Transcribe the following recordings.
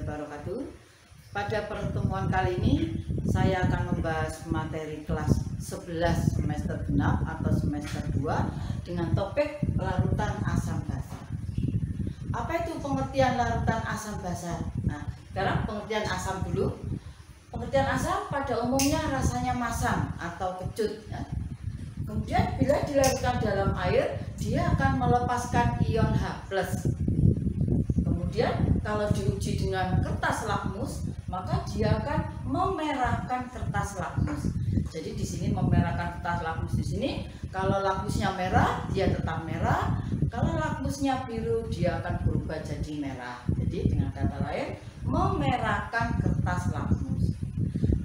wabarakatuh. Pada pertemuan kali ini saya akan membahas materi kelas 11 semester genap atau semester 2 dengan topik larutan asam basa. Apa itu pengertian larutan asam basa? Nah, sekarang pengertian asam dulu. Pengertian asam pada umumnya rasanya masam atau kecut ya. Kemudian bila dilarutkan dalam air, dia akan melepaskan ion H+. Kemudian kalau diuji dengan kertas lakmus, maka dia akan memerahkan kertas lakmus. Jadi di sini memerahkan kertas lakmus di sini. Kalau lakmusnya merah, dia tetap merah. Kalau lakmusnya biru, dia akan berubah jadi merah. Jadi dengan kata lain, memerahkan kertas lakmus.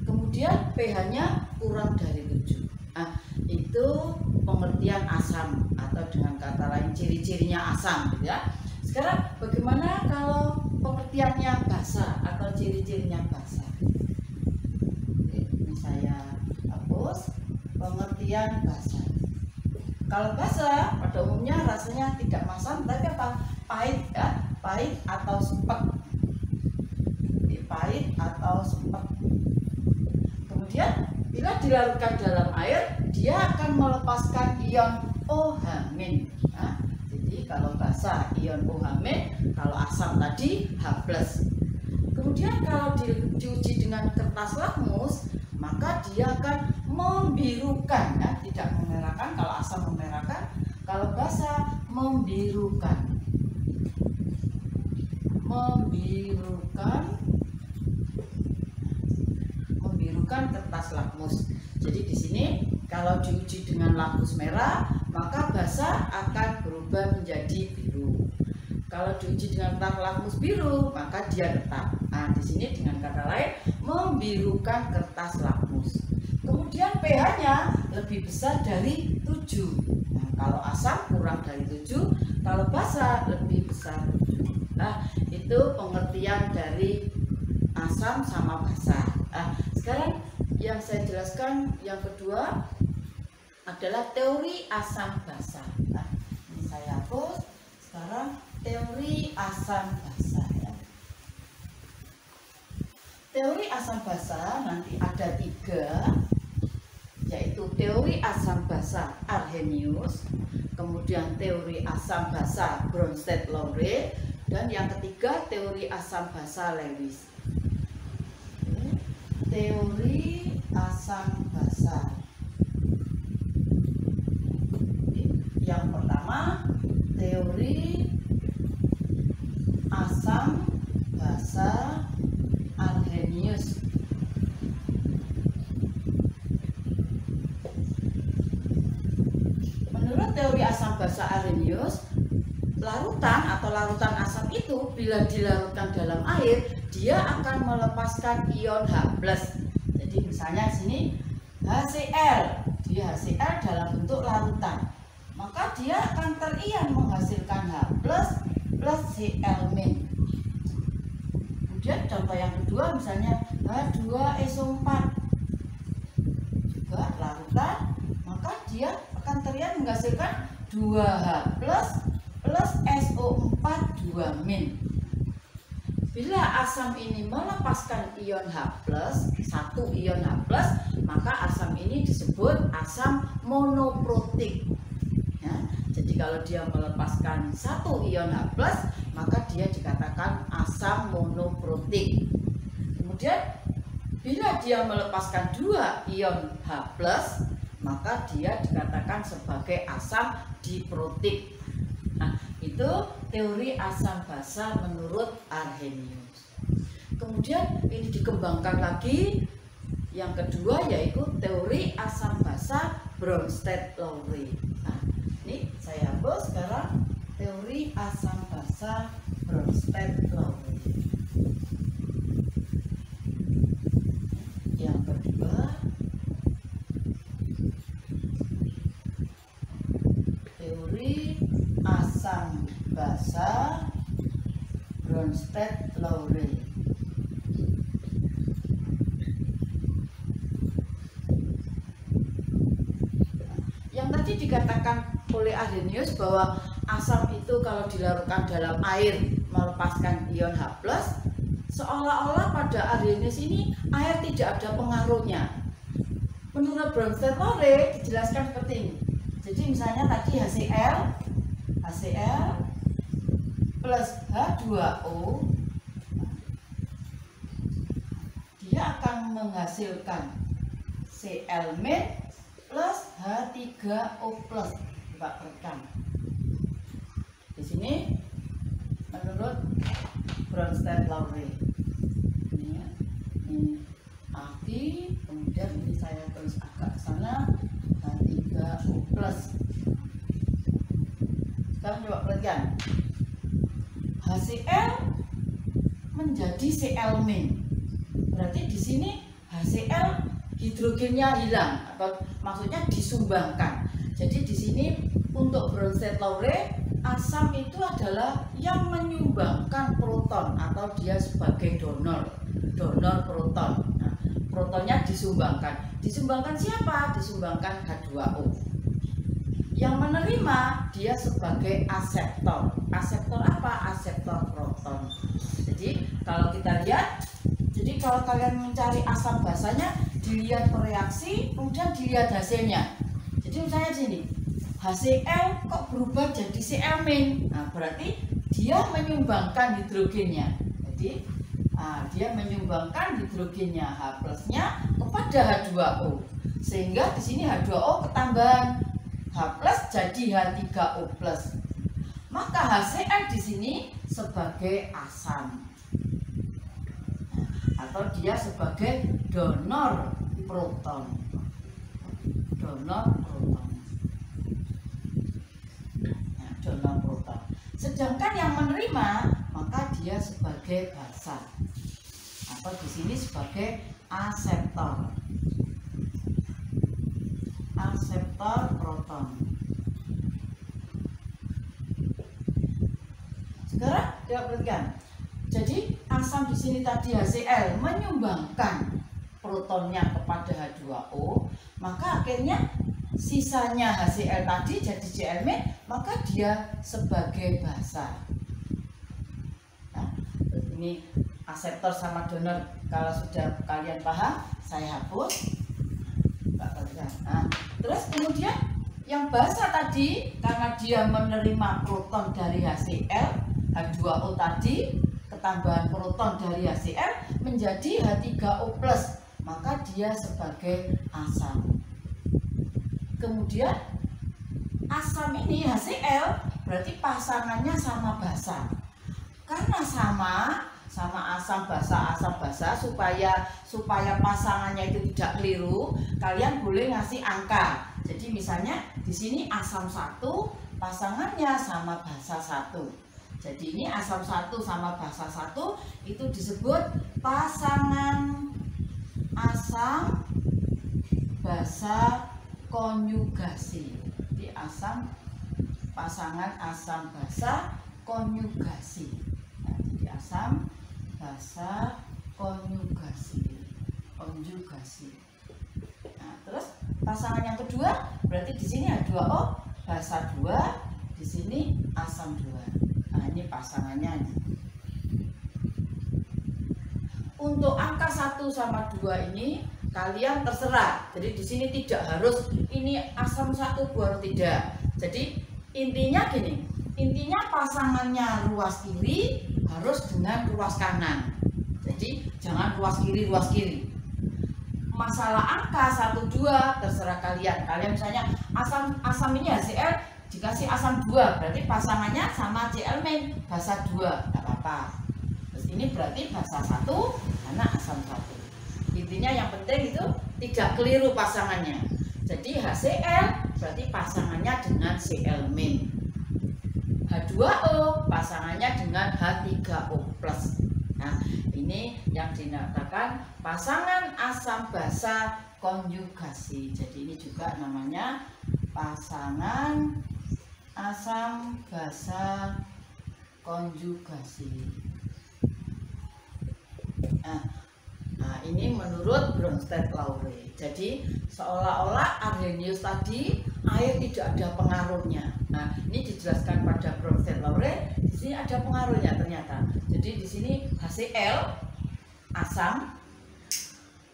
Kemudian pH-nya kurang dari 7. Nah, itu pengertian asam atau dengan kata lain ciri-cirinya asam, gitu ya. Sekarang bagaimana kalau pengertiannya basa atau ciri-cirinya basa? Ini saya hapus pengertian basa. Kalau basa pada umumnya rasanya tidak masam tapi apa? Pahit ya, pahit atau sepet. Pahit atau sepet. Kemudian bila dilarutkan dalam air, dia akan melepaskan ion OH-. Nah, jadi kalau basa ion OH-, kalau asam tadi H+. Kemudian kalau diuji dengan kertas lakmus, maka dia akan membirukan ya, tidak memerahkan. Kalau asam memerahkan, kalau basa membirukan. Membirukan kertas lakmus. Jadi di sini kalau diuji dengan lakmus merah, maka basa akan berubah menjadi biru. Kalau diuji dengan kertas lakmus biru, maka dia tetap. Nah, di sini dengan kata lain membirukan kertas lakmus. Kemudian pH-nya lebih besar dari 7. Nah, kalau asam kurang dari 7, kalau basa lebih besar 7. Nah, itu pengertian dari asam sama basa. Nah, sekarang yang saya jelaskan yang kedua adalah teori asam basa. Nah, ini saya hapus. Sekarang teori asam basa ya. Teori asam basa nanti ada 3, yaitu teori asam basa Arrhenius, kemudian teori asam basa Bronsted-Lowry, dan yang ketiga teori asam basa Lewis. Teori asam basa. Yang pertama, teori asam basa Arrhenius. Menurut teori asam basa Arrhenius, larutan atau larutan asam itu bila dilarutkan dalam air, dia akan melepaskan ion H+. Jadi misalnya sini HCl, dia HCl dalam bentuk larutan, maka dia akan terion menghasilkan H+ plus Cl-. Kemudian contoh yang kedua misalnya H2SO4, juga larutan, maka dia akan terion menghasilkan 2H+ plus SO4 2-. Bila asam ini melepaskan ion H+, satu ion H+, maka asam ini disebut asam monoprotik ya. Jadi kalau dia melepaskan satu ion H+, maka dia dikatakan asam monoprotik. Kemudian bila dia melepaskan 2 ion H+, maka dia dikatakan sebagai asam diprotik. Nah, itu teori asam basa menurut Arrhenius. Kemudian ini dikembangkan lagi yang kedua, yaitu teori asam basa Bronsted-Lowry. Nah, ini saya hapus sekarang teori asam basa Bronsted-Lowry. Yang kedua, teori asam basa Bronsted-Lowry. Yang tadi dikatakan oleh Arrhenius bahwa asam itu kalau dilarutkan dalam air melepaskan ion H+, seolah-olah pada Arrhenius ini air tidak ada pengaruhnya. Menurut Bronsted-Lowry dijelaskan seperti ini. Jadi misalnya tadi HCl plus H2O, dia akan menghasilkan Cl- plus H3O plus. Coba rekam. Di sini menurut Bronsted-Lowry ini ya, ini api, kemudian ini saya tulis agak ke sana H3O plus. Sekarang coba perhatikan, HCl menjadi Cl-. Berarti di sini HCl hidrogennya hilang, atau maksudnya disumbangkan. Jadi di sini untuk Bronsted-Lowry, asam itu adalah yang menyumbangkan proton, atau dia sebagai donor proton. Nah, protonnya disumbangkan. Disumbangkan siapa? Disumbangkan H2O. Yang menerima dia sebagai aseptor. Aseptor apa? Aseptor proton. Jadi kalau kita lihat, jadi kalau kalian mencari asam basanya, dilihat reaksi, kemudian dilihat hasilnya. Jadi misalnya sini, HCl kok berubah jadi Cl-. Nah, berarti dia menyumbangkan hidrogennya. Jadi dia menyumbangkan hidrogennya H plusnya kepada H2O, sehingga di sini H2O ketambahan H plus jadi H3O plus. Maka HCl di sini sebagai asam, atau dia sebagai donor proton. Donor proton. Sedangkan yang menerima maka dia sebagai basa, atau di sini sebagai aseptor. Aseptor proton. Sekarang coba perhatikan. Jadi asam di sini tadi HCl menyumbangkan protonnya kepada H2O, maka akhirnya sisanya HCl tadi jadi Cl-, maka dia sebagai basa. Nah, ini aseptor sama donor. Kalau sudah kalian paham, saya hapus. Nah, terus kemudian yang basa tadi, karena dia menerima proton dari HCl, H2O tadi, ketambahan proton dari HCl menjadi H3O plus, maka dia sebagai asam. Kemudian asam ini HCl berarti pasangannya sama basa. Karena sama asam basa, supaya pasangannya itu tidak keliru, kalian boleh ngasih angka. Jadi misalnya di sini asam 1 pasangannya sama basa 1. Jadi ini asam 1 sama basa 1 itu disebut pasangan asam basa konjugasi. Jadi pasangan asam basa konjugasi. Nah, jadi asam basa konjugasi. Nah, terus pasangan yang kedua berarti di sini H2O basa 2, di sini asam 2. Nah, ini pasangannya ini. Untuk angka 1 sama 2 ini kalian terserah. Jadi di sini tidak harus ini asam 1 baru, tidak. Jadi intinya gini, intinya pasangannya ruas kiri harus dengan ruas kanan. Jadi jangan ruas kiri. Masalah angka 1 2 terserah kalian. Kalian misalnya asam ini HCl dikasih asam 2, berarti pasangannya sama Cl- basa 2, enggak apa-apa. Terus ini berarti basa 1 karena asam 1. Intinya yang penting itu tidak keliru pasangannya. Jadi HCl berarti pasangannya dengan Cl-. H2O pasangannya dengan H3O plus. Nah, ini yang dinamakan pasangan asam basa konjugasi. Jadi ini juga namanya pasangan asam basa konjugasi. Nah, ini menurut Bronsted-Lowry. Jadi seolah-olah Arrhenius tadi air tidak ada pengaruhnya. Nah, ini dijelaskan pada Bronsted-Lowry. Di sini ada pengaruhnya ternyata. Jadi di sini HCl asam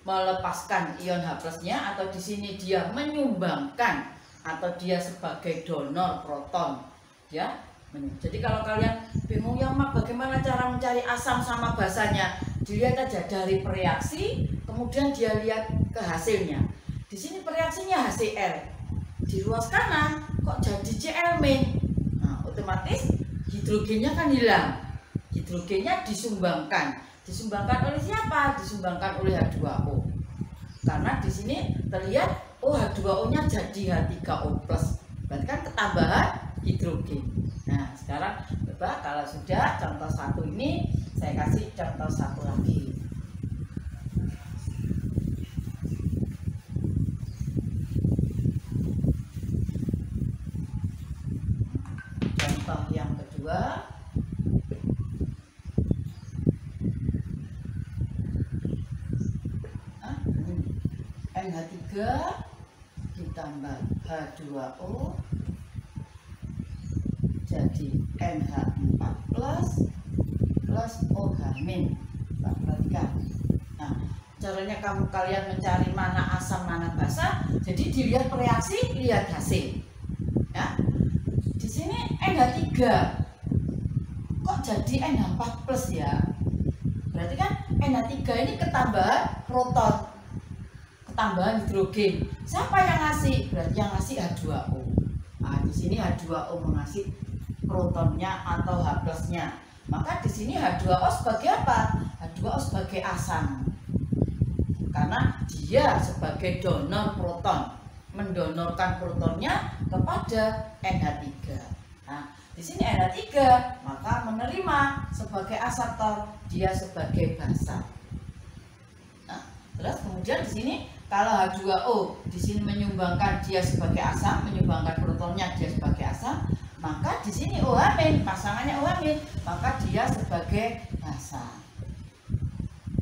melepaskan ion H+-nya, atau di sini dia menyumbangkan atau dia sebagai donor proton ya. Jadi kalau kalian bingung ya Mak, bagaimana cara mencari asam sama basanya, dilihat aja dari reaksi, kemudian dia lihat ke hasilnya. Di sini reaksinya HCl, di ruas kanan kok jadi Cl-. Nah, otomatis hidrogennya kan hilang, hidrogennya disumbangkan oleh siapa? Disumbangkan oleh H2O. Karena di sini terlihat H2O-nya jadi H3O+. Berarti kan ketambahan hidrogen. Nah, sekarang coba kalau sudah contoh satu ini, saya kasih contoh satu lagi. Contoh yang kedua. NH3 ditambah H2O jadi NH4 plus OH-. Perhatikan. Nah, caranya kalian mencari mana asam mana basa. Jadi dilihat reaksi, lihat hasil. Ya. Di sini NH3 kok jadi NH4 plus ya? Berarti kan NH3 ini ketambahan proton, tambahan hidrogen. Siapa yang ngasih? Berarti yang ngasih H2O. Nah, di sini H2O mengasih protonnya atau H+-nya. Maka di sini H2O sebagai apa? H2O sebagai asam. Karena dia sebagai donor proton, mendonorkan protonnya kepada NH3. Nah, di sini NH3 maka menerima sebagai asaptor, dia sebagai basa. Nah, terus kemudian di sini kalau H2O di sini menyumbangkan dia sebagai asam, menyumbangkan protonnya dia sebagai asam, maka di sini OH-, pasangannya OH-, maka dia sebagai basa.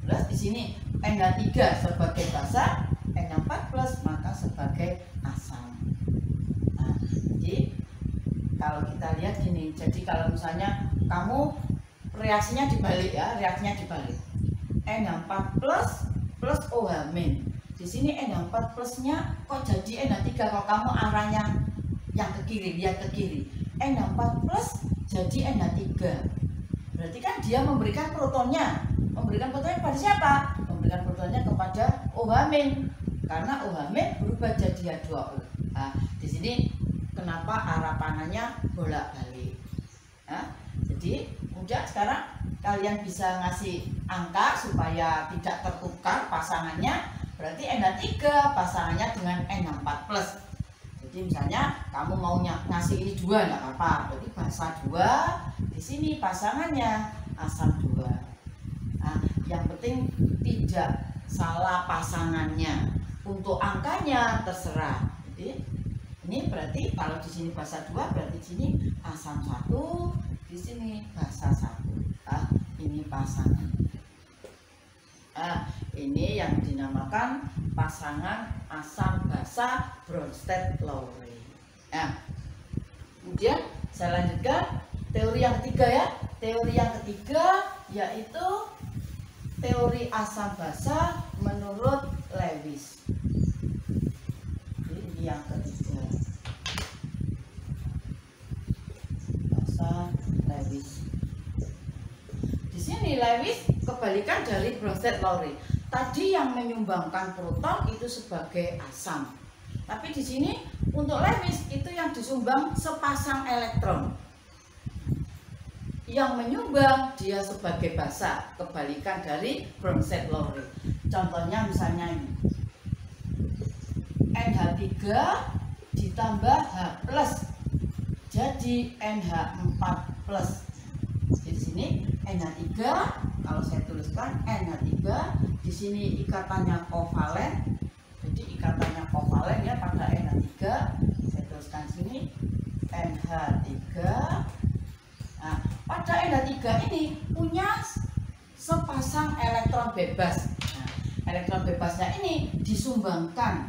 Terus di sini NH3 sebagai basa, NH4 plus maka sebagai asam. Nah, jadi kalau kita lihat gini, jadi kalau misalnya kamu reaksinya dibalik ya, reaksinya dibalik. NH4 plus OH-. Di sini NH4 plusnya kok jadi NH3, kalau kamu arahnya yang ke kiri, lihat ke kiri. NH4 plus jadi NH3. Berarti kan dia memberikan protonnya. Memberikan protonnya pada siapa? Memberikan protonnya kepada OH-. Karena OH- berubah jadi H2O. Nah, di sini kenapa arah panahnya bolak-balik. Nah, jadi mudah sekarang kalian bisa ngasih angka supaya tidak tertukar pasangannya. Berarti NH3 pasangannya dengan NH4 plus. Jadi misalnya kamu mau ngasih ini 2 nggak apa-apa. Berarti basa 2, di sini pasangannya asam 2. Nah, yang penting tidak salah pasangannya. Untuk angkanya terserah. Jadi ini berarti kalau di sini basa 2 berarti di sini asam 1, di sini basa 1. Nah, ini pasangan. Nah, ini yang dinamakan pasangan asam basa Bronsted-Lowry. Nah, kemudian saya lanjutkan teori yang ketiga ya. Teori yang ketiga yaitu teori asam basa menurut Lewis. Ini yang ketiga. Basa Lewis. Di sini Lewis kebalikan dari Bronsted-Lowry. Tadi yang menyumbangkan proton itu sebagai asam. Tapi di sini untuk Lewis itu yang disumbang sepasang elektron. Yang menyumbang dia sebagai basa, kebalikan dari Bronsted-Lowry. Contohnya misalnya ini. NH3 ditambah H+, jadi NH4+. Di sini NH3, kalau saya tuliskan NH3, di sini ikatannya kovalen. Jadi ikatannya kovalen ya pada NH3. Saya tuliskan sini NH3. Nah, pada NH3 ini punya sepasang elektron bebas. Nah, elektron bebasnya ini disumbangkan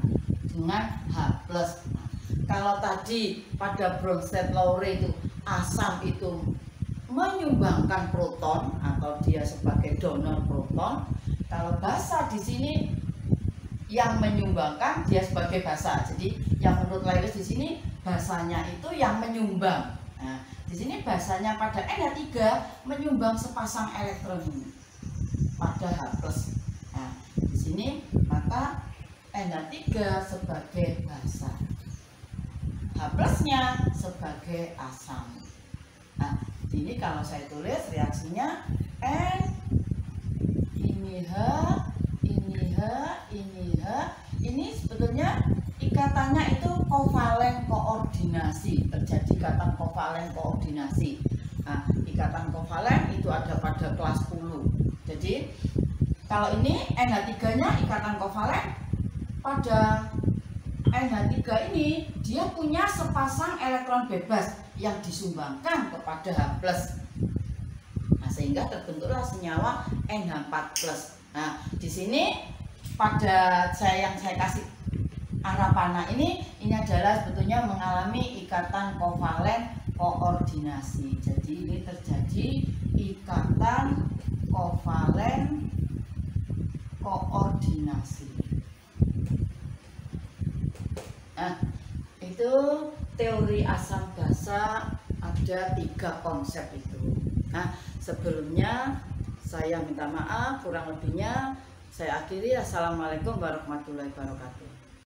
dengan H+. Nah, kalau tadi pada Bronsted-Lowry itu asam itu menyumbangkan proton atau dia sebagai donor proton, Kalau basa di sini yang menyumbangkan dia sebagai basa. Jadi yang menurut Lewis di sini basanya itu yang menyumbang. Nah, di sini basanya pada NH3 menyumbang sepasang elektron ini pada H+. Nah, di sini maka NH3 sebagai basa, H+-nya sebagai asam. Nah, ini kalau saya tulis reaksinya N, ini H, ini H, ini H. Ini sebetulnya ikatannya itu kovalen koordinasi, terjadi ikatan kovalen koordinasi. Nah, ikatan kovalen itu ada pada kelas 10. Jadi kalau ini NH3-nya ikatan kovalen pada NH3 ini dia punya sepasang elektron bebas yang disumbangkan kepada H+. Nah, sehingga terbentuklah senyawa NH4+. Nah, di sini pada yang saya kasih arah panah ini adalah sebetulnya mengalami ikatan kovalen koordinasi. Jadi ini terjadi ikatan kovalen koordinasi. Nah, itu teori asam basa, ada 3 konsep itu. Nah, sebelumnya saya minta maaf kurang lebihnya. Saya akhiri. Assalamualaikum warahmatullahi wabarakatuh.